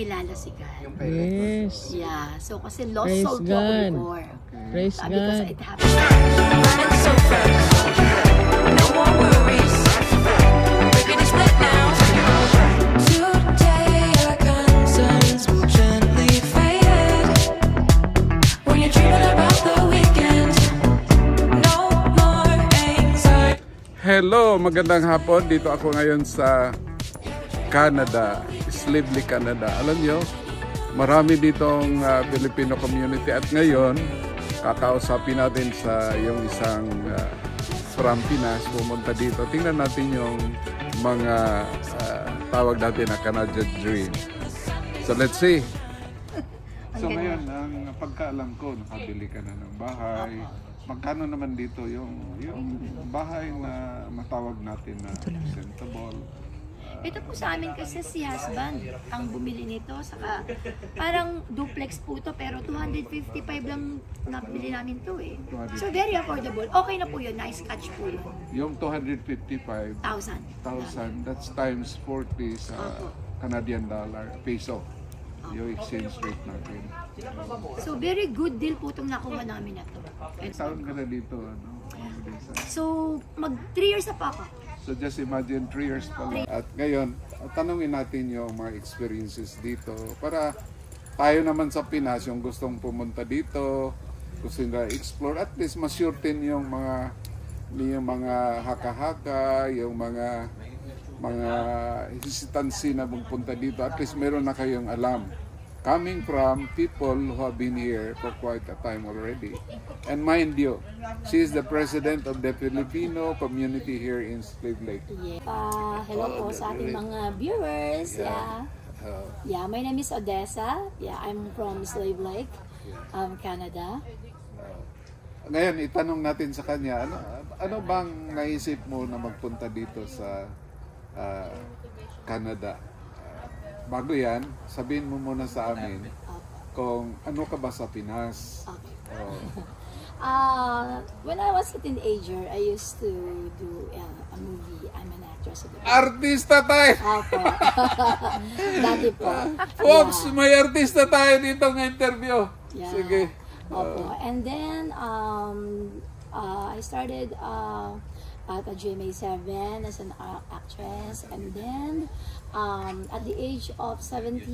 nakilala si God. Yes. Yeah. So kasi lost Praise soul po ako God. before. Praise Because God. it happened. Running so fast, no more worries. We're gonna split now. Today our concerns will gently fade. When you're dreaming about the weekend, no more anxiety. Hello, magandang hapon. Dito ako ngayon sa Canada, Slively, Canada. Alam nyo, marami ditong Filipino community at ngayon, kakausapin natin sa yung isang from Pinas pumunta dito. Tingnan natin yung mga tawag natin na Canadian Dream. So let's see. So ngayon, ang pagkaalam ko, nakabili ka na ng bahay. Magkano naman dito yung bahay na matawag natin na presentable? Ito po sa amin kasi si husband ang bumili nito. Saka parang duplex po to pero 255 lang nabili namin to eh. So very affordable. Okay na po yun. Nice catch po yun. Yung 255,000, 1,000. that's times 40 sa Canadian dollar, peso. Yung exchange rate natin. So very good deal po itong nakuha namin na to. Taon ka na dito, ano? So mag 3 years na pa ako. So just imagine 3 years pa lang. At ngayon, tanungin natin yung mga experiences dito para tayo naman sa Pinas, yung gustong pumunta dito, gusto nila explore, at least masurtin yung mga haka-haka, yung mga hesitancy na magpunta dito. At least meron na kayong alam. Coming from people who have been here for quite a time already. And mind you, she is the president of the Filipino community here in Slave Lake. Yeah. Hello po sa ating mga viewers. Yeah, my name is Odessa. Yeah, I'm from Slave Lake, Canada. Ngayon, itanong natin sa kanya, ano bang naisip mo na magpunta dito sa Canada? Bago yan, sabihin mo muna sa amin kung ano ka ba sa Pinas. When I was a teenager, I used to do a movie. I'm an actress. Artista tayo! Opo. Dati po. Folks, may artista tayo dito ng interview. Yeah. Sige. Opo. And then, I started at a GMA7 as an actress. And then, at the age of 17,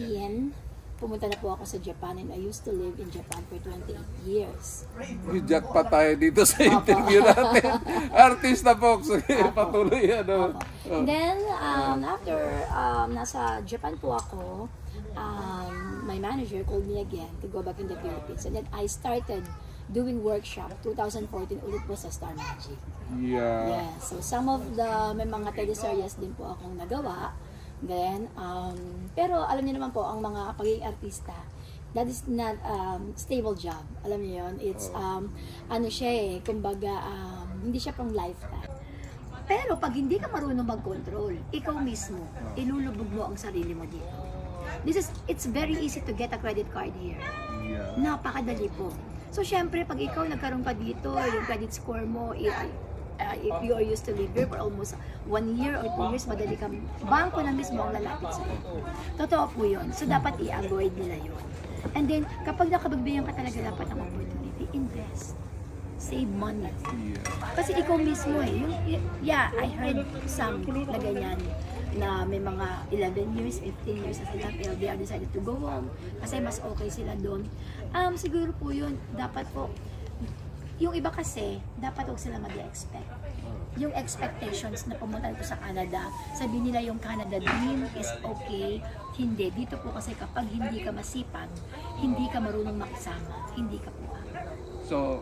pumunta na po ako sa Japan and I used to live in Japan for 28 years. Jackpot tayo dito sa interview natin. Artista folks, patuloy yan. And then, after nasa Japan po ako, my manager called me again to go back in the Philippines. And then I started doing workshop 2014 ulit po sa Star Magic. Yeah. So some of may mga teleseries din po akong nagawa. Then, pero alam niyo naman po, ang mga pagiging artista, that is not stable job. Alam niyo yun? It's, ano siya eh, kumbaga, hindi siya pang lifetime. Pero pag hindi ka marunong mag-control, ikaw mismo, ilulubog mo ang sarili mo dito. It's very easy to get a credit card here. Yeah. Napakadali po. So, syempre, pag ikaw nagkaroon ka dito, yung credit score mo, if you are used to live here for almost 1 year or 2 years, madali ka, bangko na mismo ang lalapit sa'yo. Totoo po yun. So, dapat i-avoid nila yun. And then, kapag nakabagbigyan ka talaga dapat ng opportunity, invest. Save money. Kasi ikaw mismo eh. I heard some na ganyan na may mga 11 years, 15 years na sila, pero they are decided to go home kasi mas okay sila doon. Siguro po yun, dapat po, yung iba kasi, dapat huwag sila mag-expect. Yung expectations na pumunta ko sa Canada, sabihin nila yung Canada dream is okay. Hindi. Dito po kasi kapag hindi ka masipag, hindi ka marunong makisama, hindi ka po. So,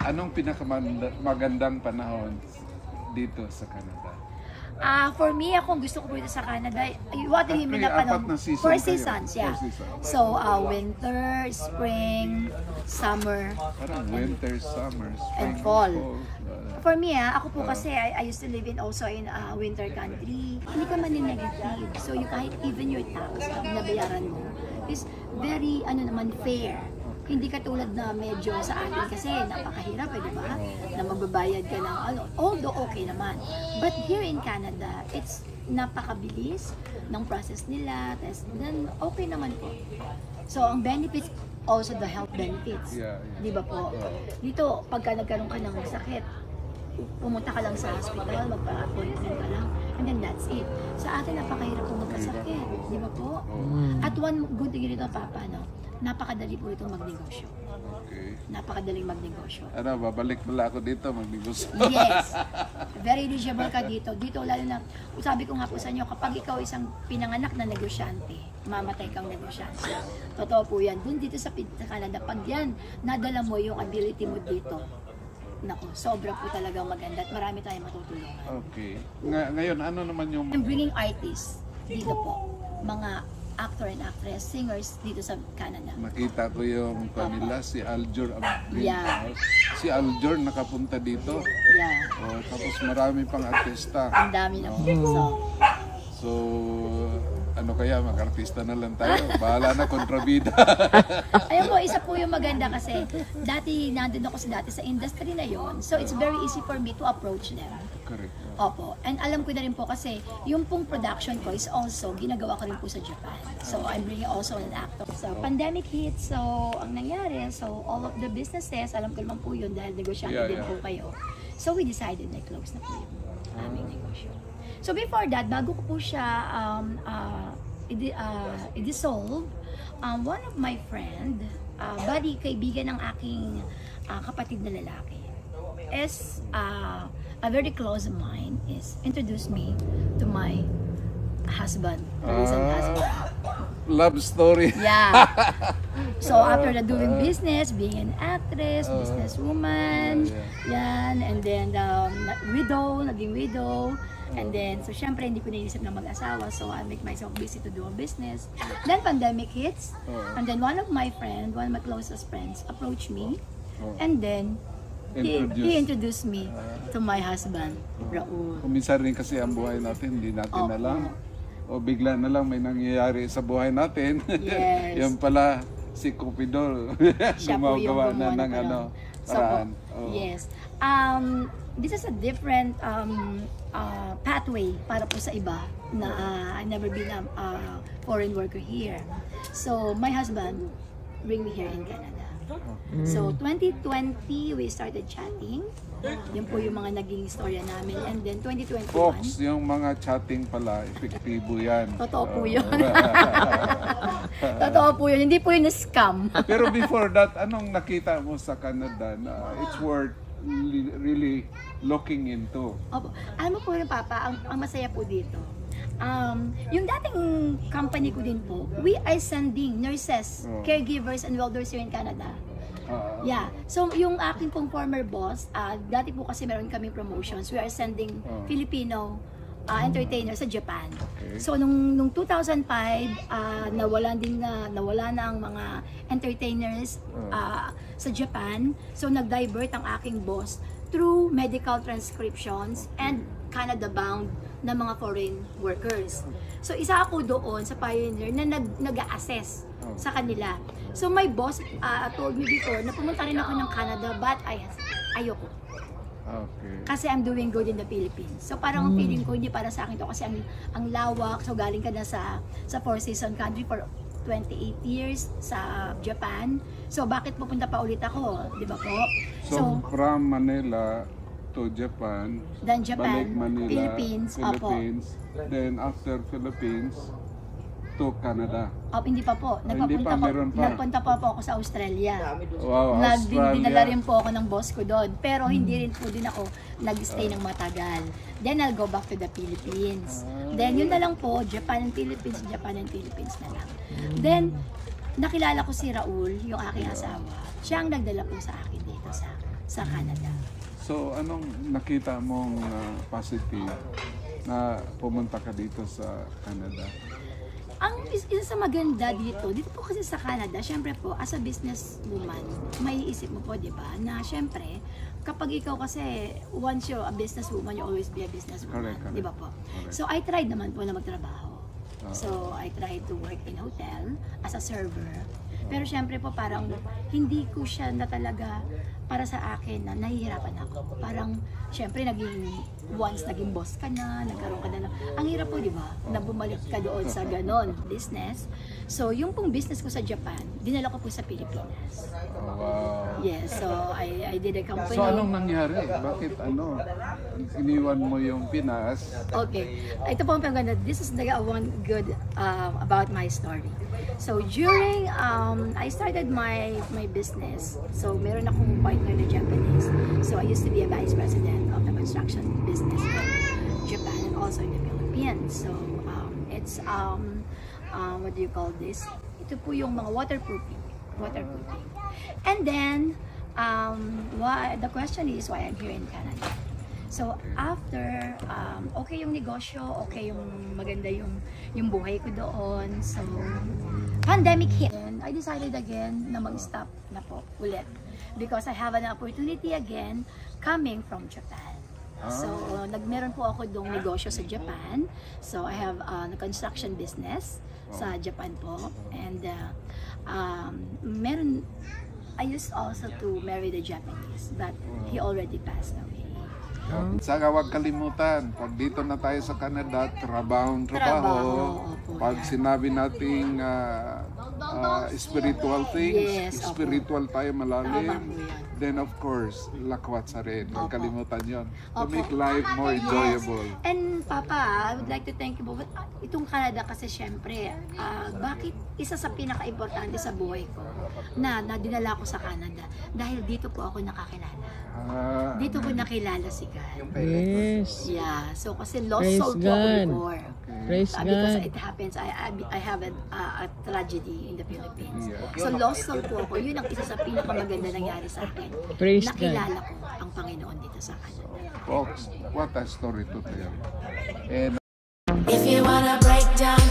anong pinakamagandang panahon dito sa Canada? For me, akong gusto ko po dito sa Canada, what do you mean na panahon? 4 seasons, yeah. So, winter, spring, summer, Parang winter, summer, spring, and fall. For me, ako po kasi, I used to live also in a winter country. Hindi ka maninegative. So, kahit even your tax na binabayaran mo is very, fair. Hindi katulad na medyo sa atin kasi napakahirap di ba? Na magbabayad ka ng ano, although okay naman. But here in Canada, it's napakabilis ng process nila, then okay naman po. So ang benefits, also the health benefits. Di ba po? Dito, pagka nagkaroon ka ng sakit, pumunta ka lang sa hospital, magpa-appointment ka lang, and then that's it. Sa atin, napakahirap po magkasakit. Di ba po? At one good thing dito, Papa, no? Napakadali po itong magnegosyo. Okay. Napakadaling magnegosyo. Ano, babalik pala ako dito, magnegosyo. Yes. Very eligible ka dito. Dito lalo na, sabi ko nga po sa inyo, kapag ikaw isang pinanganak na negosyante, mamatay kang negosyante. Totoo po yan. Dun dito sa Canada, pag yan, nadala mo yung ability mo dito, naku, sobra po talagang maganda at marami tayong matutulungan. Okay. Ngayon, ano naman yung... I'm bringing artists dito po. Mga actor and actress, singers dito sa Canada. Nakita ko yung kanila, si Aljur. Yeah. Si Aljur nakapunta dito. Yeah. Oh, tapos marami pang artista. Ang dami na po. So, ano kaya, mag-artista na lang tayo. Bahala na, kontrabida. Ayun po, isa po yung maganda kasi dati, nandun ako sa industry na yon. So, it's very easy for me to approach them. Correct. Opo. And alam ko na rin po kasi yung pong production ko is also ginagawa ko rin po sa Japan. So I'm bringing also an actor. So pandemic hit, so ang nangyari, so all of the businesses, alam ko naman po yun dahil negosyante din po kayo. So we decided na close na po yung aming negosyo. So before that, bago ko po siya i-dissolve, one of my friend, buddy, kaibigan ng aking kapatid na lalaki, is a very close of mine is introduced me to my husband, the recent husband. Love story. Yeah. So after the doing business, being an actress, businesswoman, yan, and then naging widow, and then so syempre hindi ko naisip na mag-asawa, so I make myself busy to do a business. Then pandemic hits, and then one of my closest friends approached me, and then he introduced me to my husband, Raul. Kuminsan rin kasi ang buhay natin, hindi natin alam. O bigla na lang may nangyayari sa buhay natin. Yes. Yan pala si Cupido. Siya po yung Gumagawa na gumawa ng paraan. Yes. This is a different pathway para po sa iba na I've never been a foreign worker here. So my husband bring me here in Canada. So 2020 we started chatting. Yan po yung mga naging istorya namin. And then 2021. Folks, yung mga chatting pala, epektibo yan. Totoo po yun. Totoo po yun. Hindi po yun na-scam. Pero before that, anong nakita mo sa Canada na it's worth really looking into? Opo. Alam mo po yun, Papa, ang masaya po dito. Yung dating company ko din po, we are sending nurses, caregivers, and welders here in Canada. Yeah. So, yung aking pong former boss, dati po kasi meron kaming promotions, we are sending Filipino entertainers sa Japan. Okay. So, nung 2005, nawala na ang mga entertainers sa Japan. So, nag-divert ang aking boss through medical transcriptions and Canada-bound na mga foreign workers. So, isa ako doon sa pioneer na nag-a-assess sa kanila. So, my boss told me before na pumunta rin ako ng Canada, but ayoko. Okay. Kasi I'm doing good in the Philippines. So, parang feeling ko, hindi para sa akin to kasi ang lawak. So, galing ka na sa Four Seasons country for 28 years sa Japan. So, bakit pupunta pa ulit ako? Di ba po? So, from Manila to Japan, then Japan, balik Manila, Philippines, then after Philippines, to Canada. Hindi pa po. Nagpunta pa po ako sa Australia. Wow, Dinala rin po ako ng boss ko doon. Pero hindi rin po din ako nag-stay ng matagal. Then I'll go back to the Philippines. Then yun na lang po, Japan and Philippines na lang. Then, nakilala ko si Raul, yung aking asawa. Siya ang nagdala po sa akin dito sa Canada. So, anong nakita mong positive na pumunta ka dito sa Canada? Ang isa sa maganda dito po kasi sa Canada, syempre po, as a businesswoman, may isip mo po, di ba, na syempre, kapag ikaw kasi, once you're a businesswoman, you always be a businesswoman, di ba po? Correct. So, I tried naman po na magtrabaho. So, I tried to work in hotel as a server. Pero syempre po parang hindi ko siya na talaga para sa akin na nahihirapan ako. Parang syempre once naging boss ka na, nagkaroon ka na. Ang hirap po, di ba? Na bumalik ka doon sa ganon business. So yung pong business ko sa Japan, dinala ko po sa Pilipinas. Wow. Yes, so I did a company. So anong nangyari? Bakit iniwan mo yung Pinas? Okay. Ito po ang paganda. This is the one good about my story. So during I started my business. So meron akong partner na Japanese. So I used to be a vice president of the construction business in Japan and also in the Philippines. So it's what do you call this? Ito po yung mga waterproofing. And then the question is why I'm here in Canada. So after okay yung negosyo, okay yung maganda yung buhay ko doon. So pandemic hit. And I decided again na mag-stop na po ulit because I have an opportunity again coming from Japan. So meron po ako dong negosyo sa Japan. So I have a construction business sa Japan po, and I used also to marry the Japanese, but he already passed away. Saka huwag kalimutan, pag dito na tayo sa Canada, trabaho. Opo, Pag yan. sinabi nating spiritual things, Yes, opo. spiritual tayo Tama malalim, po yan. then of course, lakwat sa rin. Huwag Opo. kalimutan yun. To Opo. make life more enjoyable. And Papa, I would like to thank you both. Itong Canada kasi syempre, bakit isa sa pinaka-importante sa buhay ko na dinala ko sa Canada? Dahil dito po ako nakakilala. Dito ko nakilala si God. Yes. Yeah, so kasi lost Praise soul po ako God. before. Praise Because God. it happens, I have a tragedy in the Philippines. Yeah. So lost soul po ako. Yun ang isa sa pinakamaganda nangyari sa akin. Praise God. Nakilala ko ang Panginoon dito sa Canada. Folks, what a story to tell. And If you wanna break down